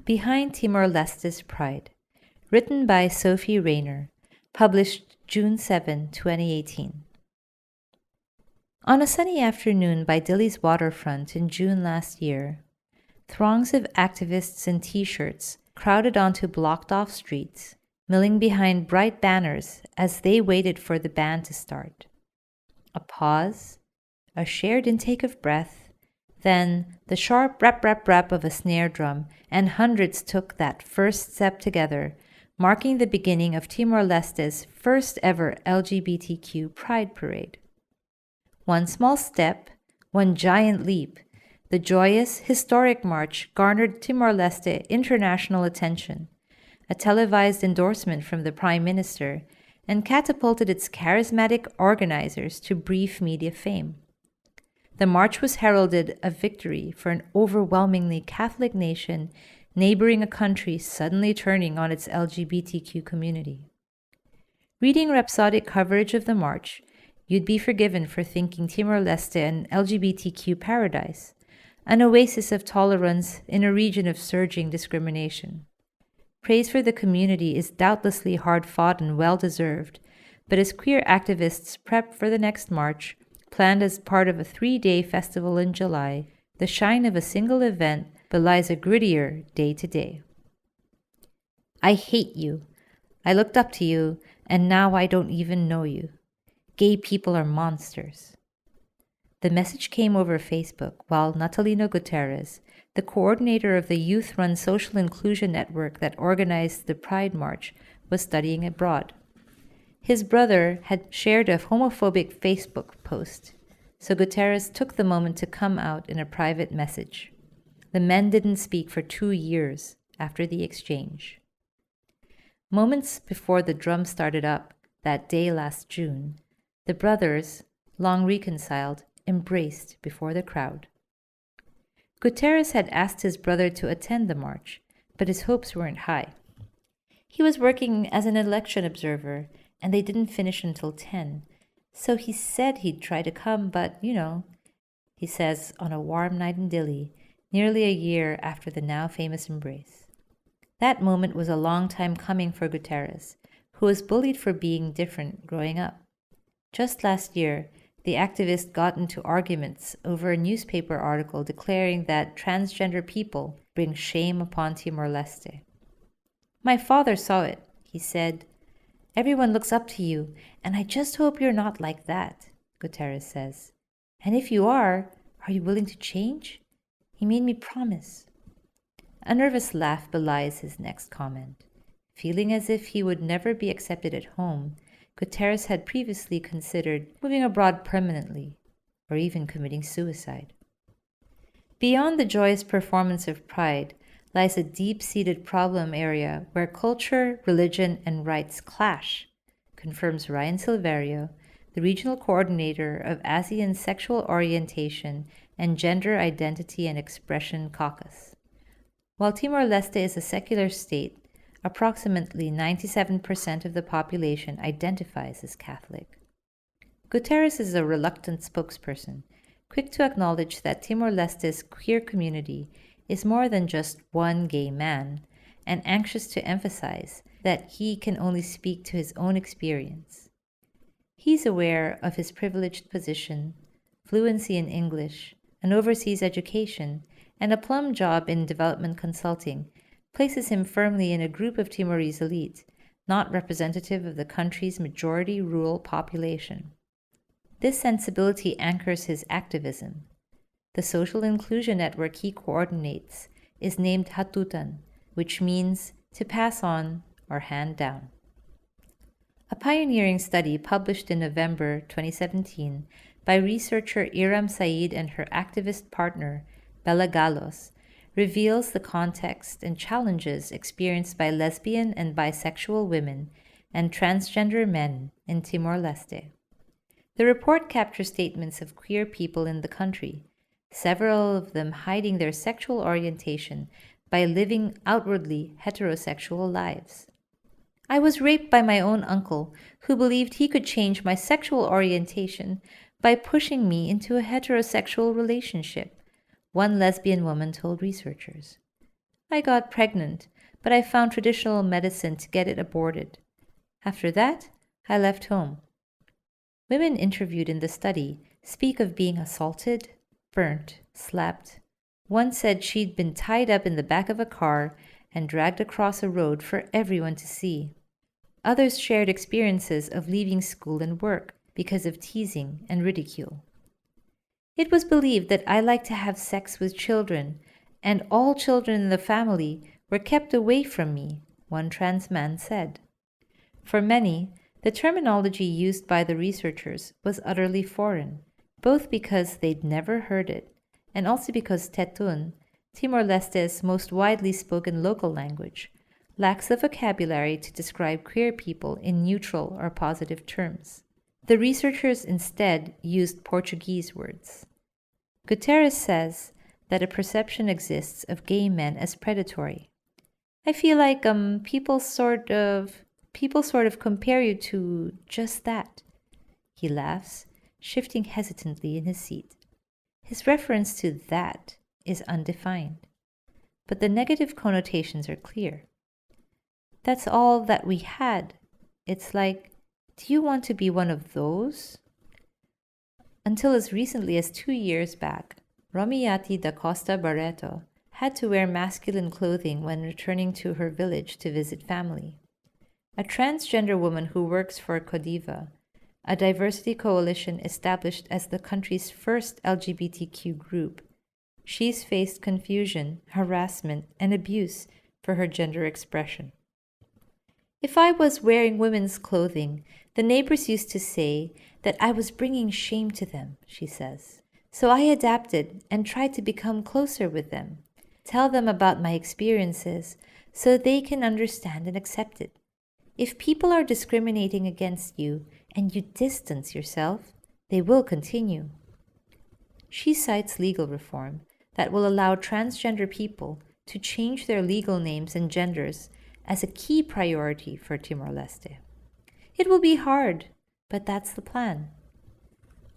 Behind Timor-Leste's Pride, written by Sophie Rayner, published June 7, 2018. On a sunny afternoon by Dili's waterfront in June last year, throngs of activists in t-shirts crowded onto blocked-off streets, milling behind bright banners as they waited for the band to start. A pause, a shared intake of breath, then the sharp rap-rap-rap of a snare drum, and hundreds took that first step together, marking the beginning of Timor-Leste's first ever LGBTQ Pride Parade. One small step, one giant leap, the joyous, historic march garnered Timor-Leste international attention, a televised endorsement from the Prime Minister, and catapulted its charismatic organizers to brief media fame. The march was heralded a victory for an overwhelmingly Catholic nation neighboring a country suddenly turning on its LGBTQ community. Reading rhapsodic coverage of the march, you'd be forgiven for thinking Timor-Leste an LGBTQ paradise, an oasis of tolerance in a region of surging discrimination. Praise for the community is doubtlessly hard-fought and well-deserved, but as queer activists prep for the next march, planned as part of a 3-day festival in July, the shine of a single event belies a grittier day-to-day. I hate you. I looked up to you, and now I don't even know you. Gay people are monsters. The message came over Facebook while Natalino Guterres, the coordinator of the youth-run social inclusion network that organized the Pride March, was studying abroad. His brother had shared a homophobic Facebook post, so Guterres took the moment to come out in a private message. The men didn't speak for 2 years after the exchange. Moments before the drum started up, that day last June, the brothers, long reconciled, embraced before the crowd. Guterres had asked his brother to attend the march, but his hopes weren't high. He was working as an election observer, and they didn't finish until 10, so he said he'd try to come, but, he says on a warm night in Dili, nearly a year after the now famous embrace. That moment was a long time coming for Guterres, who was bullied for being different growing up. Just last year, the activist got into arguments over a newspaper article declaring that transgender people bring shame upon Timor-Leste. My father saw it, he said. Everyone looks up to you, and I just hope you're not like that, Guterres says. And if you are you willing to change? He made me promise. A nervous laugh belies his next comment. Feeling as if he would never be accepted at home, Guterres had previously considered moving abroad permanently, or even committing suicide. Beyond the joyous performance of Pride lies a deep-seated problem area where culture, religion, and rights clash, confirms Ryan Silverio, the regional coordinator of ASEAN Sexual Orientation and Gender Identity and Expression Caucus. While Timor-Leste is a secular state, approximately 97% of the population identifies as Catholic. Guterres is a reluctant spokesperson, quick to acknowledge that Timor-Leste's queer community is more than just one gay man, and anxious to emphasize that he can only speak to his own experience. He's aware of his privileged position, fluency in English, an overseas education, and a plum job in development consulting places him firmly in a group of Timorese elite, not representative of the country's majority rural population. This sensibility anchors his activism. The social inclusion network he coordinates is named Hatutan, which means to pass on or hand down. A pioneering study published in November 2017 by researcher Iram Said and her activist partner, Bella Galos, reveals the context and challenges experienced by lesbian and bisexual women and transgender men in Timor-Leste. The report captures statements of queer people in the country, several of them hiding their sexual orientation by living outwardly heterosexual lives. I was raped by my own uncle, who believed he could change my sexual orientation by pushing me into a heterosexual relationship, one lesbian woman told researchers. I got pregnant, but I found traditional medicine to get it aborted. After that, I left home. Women interviewed in the study speak of being assaulted, burnt, slapped. One said she'd been tied up in the back of a car and dragged across a road for everyone to see. Others shared experiences of leaving school and work because of teasing and ridicule. It was believed that I liked to have sex with children, and all children in the family were kept away from me, one trans man said. For many, the terminology used by the researchers was utterly foreign, both because they'd never heard it, and also because Tetun, Timor-Leste's most widely spoken local language, lacks the vocabulary to describe queer people in neutral or positive terms. The researchers instead used Portuguese words. Guterres says that a perception exists of gay men as predatory. I feel like people sort of compare you to just that. He laughs, shifting hesitantly in his seat. His reference to that is undefined, but the negative connotations are clear. That's all that we had. It's like, do you want to be one of those? Until as recently as 2 years back, Romiati da Costa Barreto had to wear masculine clothing when returning to her village to visit family. A transgender woman who works for Codiva, a diversity coalition established as the country's first LGBTQ group, she's faced confusion, harassment, and abuse for her gender expression. If I was wearing women's clothing, the neighbors used to say that I was bringing shame to them, she says. So I adapted and tried to become closer with them, tell them about my experiences so they can understand and accept it. If people are discriminating against you and you distance yourself, they will continue. She cites legal reform that will allow transgender people to change their legal names and genders as a key priority for Timor-Leste. It will be hard, but that's the plan.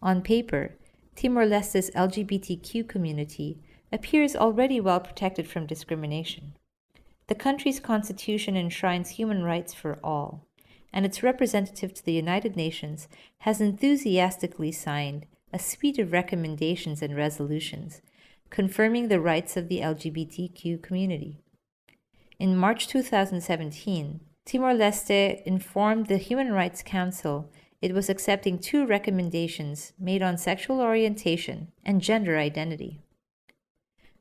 On paper, Timor-Leste's LGBTQ community appears already well protected from discrimination. The country's constitution enshrines human rights for all, and its representative to the United Nations has enthusiastically signed a suite of recommendations and resolutions confirming the rights of the LGBTQ community. In March 2017, Timor-Leste informed the Human Rights Council it was accepting 2 recommendations made on sexual orientation and gender identity.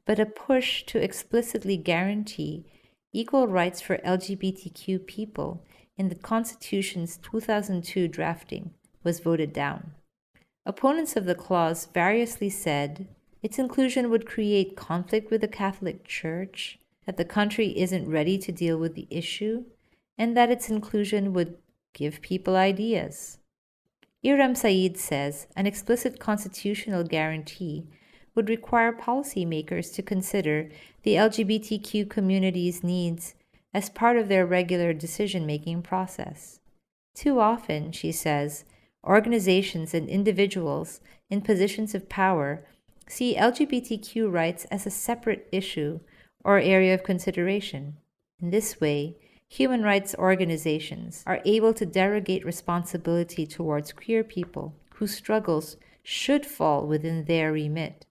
But a push to explicitly guarantee equal rights for LGBTQ people in the Constitution's 2002 drafting was voted down. Opponents of the clause variously said its inclusion would create conflict with the Catholic Church, that the country isn't ready to deal with the issue, and that its inclusion would give people ideas. Iram Said says an explicit constitutional guarantee would require policymakers to consider the LGBTQ community's needs as part of their regular decision-making process. Too often, she says, organizations and individuals in positions of power see LGBTQ rights as a separate issue or area of consideration. In this way, human rights organizations are able to derogate responsibility towards queer people whose struggles should fall within their remit.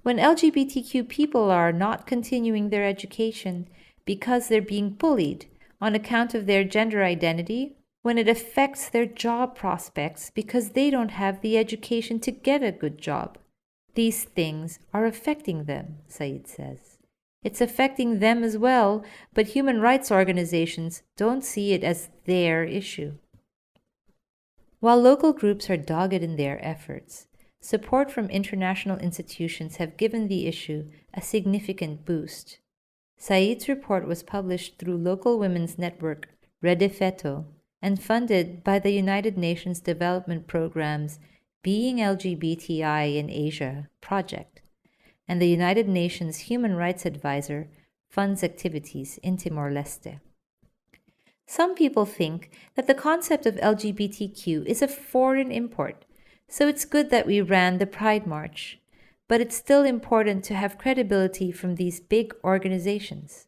When LGBTQ people are not continuing their education because they're being bullied on account of their gender identity, when it affects their job prospects because they don't have the education to get a good job, these things are affecting them, Said says. It's affecting them as well, but human rights organizations don't see it as their issue. While local groups are dogged in their efforts, support from international institutions have given the issue a significant boost. Said's report was published through local women's network Rede Feto and funded by the United Nations Development Programme's Being LGBTI in Asia project, and the United Nations Human Rights Advisor funds activities in Timor-Leste. Some people think that the concept of LGBTQ is a foreign import, so it's good that we ran the Pride March. But it's still important to have credibility from these big organizations,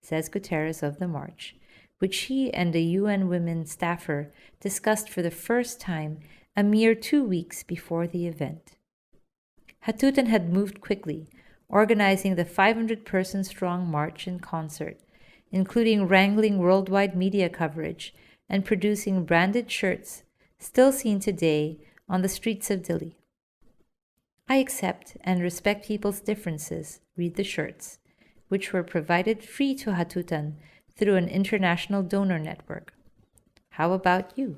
says Guterres of the march, which he and a UN Women staffer discussed for the first time a mere 2 weeks before the event. Hatutan had moved quickly, organizing the 500-person-strong march in concert, including wrangling worldwide media coverage and producing branded shirts still seen today on the streets of Dili. I accept and respect people's differences, read the shirts, which were provided free to Hatutan through an international donor network. How about you?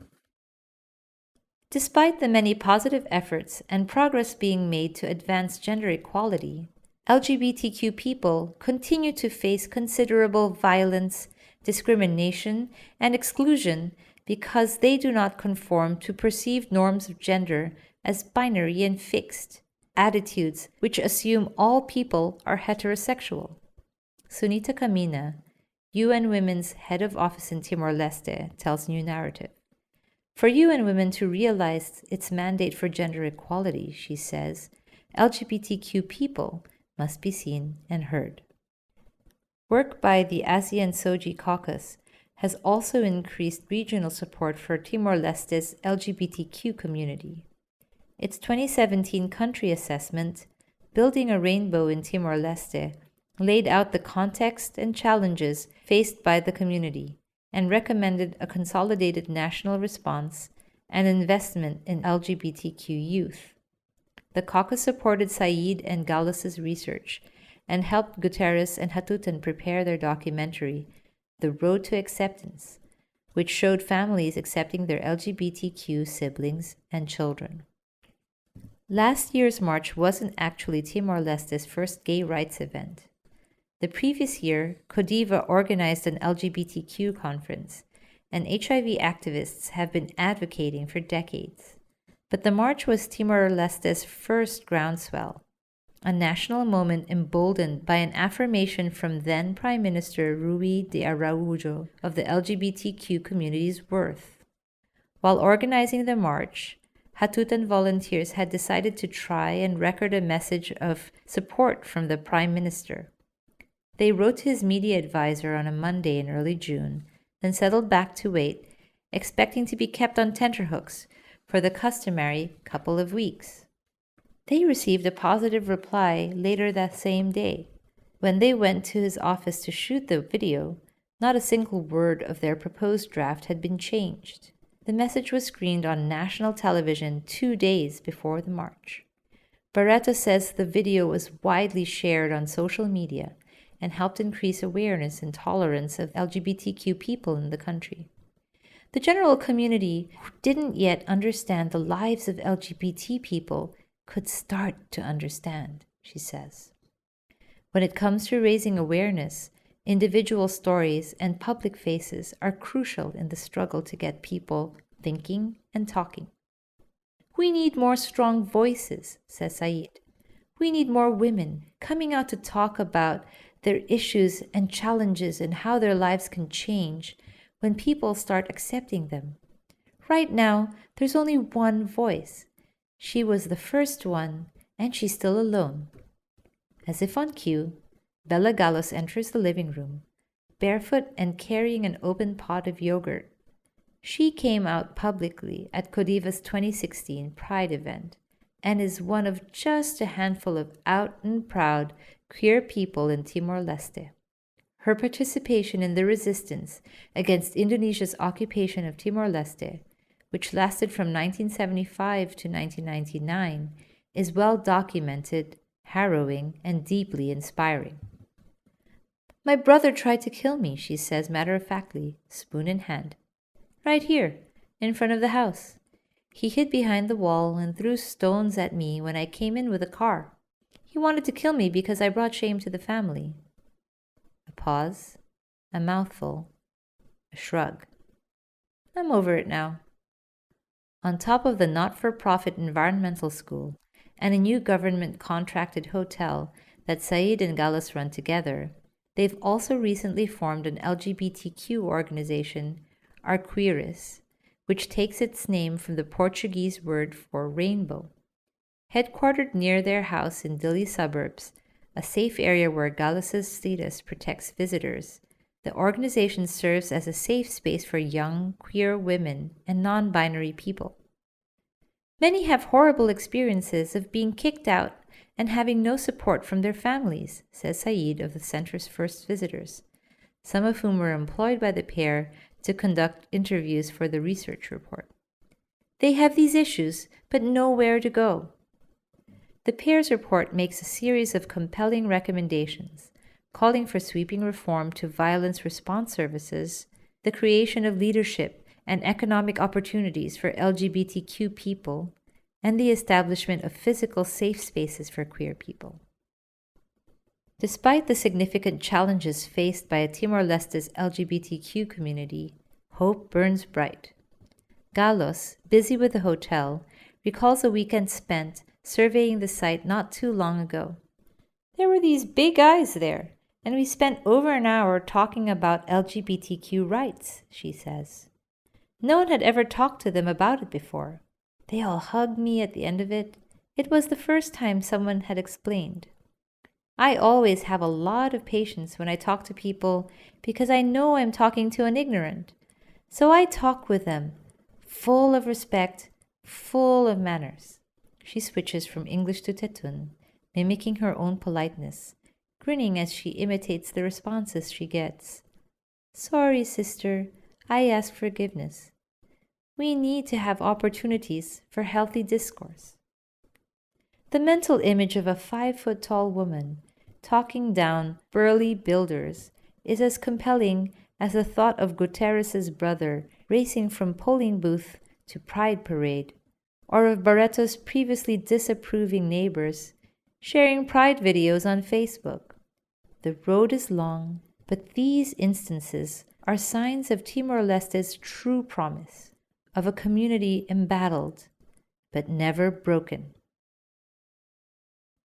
Despite the many positive efforts and progress being made to advance gender equality, LGBTQ people continue to face considerable violence, discrimination, and exclusion because they do not conform to perceived norms of gender as binary and fixed, attitudes which assume all people are heterosexual. Sunita Kamina, UN Women's head of office in Timor-Leste, tells New Naratif. For UN Women to realize its mandate for gender equality, she says, LGBTQ people must be seen and heard. Work by the ASEAN SOGI caucus has also increased regional support for Timor-Leste's LGBTQ community. Its 2017 country assessment, Building a Rainbow in Timor-Leste, laid out the context and challenges faced by the community and recommended a consolidated national response and investment in LGBTQ youth. The caucus supported Said and Gallus's research and helped Guterres and Hatutan prepare their documentary, The Road to Acceptance, which showed families accepting their LGBTQ siblings and children. Last year's march wasn't actually Timor-Leste's first gay rights event. The previous year, Codiva organized an LGBTQ conference, and HIV activists have been advocating for decades. But the march was Timor-Leste's first groundswell, a national moment emboldened by an affirmation from then Prime Minister Rui de Araujo of the LGBTQ community's worth. While organizing the march, Hatutan volunteers had decided to try and record a message of support from the Prime Minister. They wrote to his media advisor on a Monday in early June, then settled back to wait, expecting to be kept on tenterhooks for the customary couple of weeks. They received a positive reply later that same day. When they went to his office to shoot the video, not a single word of their proposed draft had been changed. The message was screened on national television 2 days before the march. Barreto says the video was widely shared on social media and helped increase awareness and tolerance of LGBTQ people in the country. The general community who didn't yet understand the lives of LGBT people could start to understand, she says. When it comes to raising awareness, individual stories and public faces are crucial in the struggle to get people thinking and talking. We need more strong voices, says Said. We need more women coming out to talk about their issues and challenges and how their lives can change when people start accepting them. Right now, there's only one voice. She was the first one, and she's still alone. As if on cue, Bella Gallos enters the living room, barefoot and carrying an open pot of yogurt. She came out publicly at Codiva's 2016 Pride event and is one of just a handful of out and proud queer people in Timor-Leste. Her participation in the resistance against Indonesia's occupation of Timor-Leste, which lasted from 1975 to 1999, is well documented, harrowing, and deeply inspiring. My brother tried to kill me, she says matter-of-factly, spoon in hand. Right here, in front of the house. He hid behind the wall and threw stones at me when I came in with a car. He wanted to kill me because I brought shame to the family. A pause, a mouthful, a shrug. I'm over it now. On top of the not-for-profit environmental school and a new government-contracted hotel that Said and Gallas run together, they've also recently formed an LGBTQ organization, Arco-Íris, which takes its name from the Portuguese word for rainbow. Headquartered near their house in Dili suburbs, a safe area where Gallus's status protects visitors, the organization serves as a safe space for young, queer women and non-binary people. Many have horrible experiences of being kicked out and having no support from their families, says Saeed of the center's first visitors, some of whom were employed by the pair to conduct interviews for the research report. They have these issues, but know where to go. The pair's report makes a series of compelling recommendations, calling for sweeping reform to violence response services, the creation of leadership and economic opportunities for LGBTQ people, and the establishment of physical safe spaces for queer people. Despite the significant challenges faced by Timor-Leste's LGBTQ community, hope burns bright. Gallus, busy with the hotel, recalls a weekend spent surveying the site not too long ago. There were these big eyes there, and we spent over an hour talking about LGBTQ rights, she says. No one had ever talked to them about it before. They all hugged me at the end of it. It was the first time someone had explained. I always have a lot of patience when I talk to people because I know I'm talking to an ignorant. So I talk with them, full of respect, full of manners. She switches from English to Tetun, mimicking her own politeness, grinning as she imitates the responses she gets. Sorry, sister, I ask forgiveness. We need to have opportunities for healthy discourse. The mental image of a 5-foot-tall woman talking down burly builders is as compelling as the thought of Guterres's brother racing from polling booth to pride parade, or of Barreto's previously disapproving neighbors sharing pride videos on Facebook. The road is long, but these instances are signs of Timor-Leste's true promise, of a community embattled, but never broken.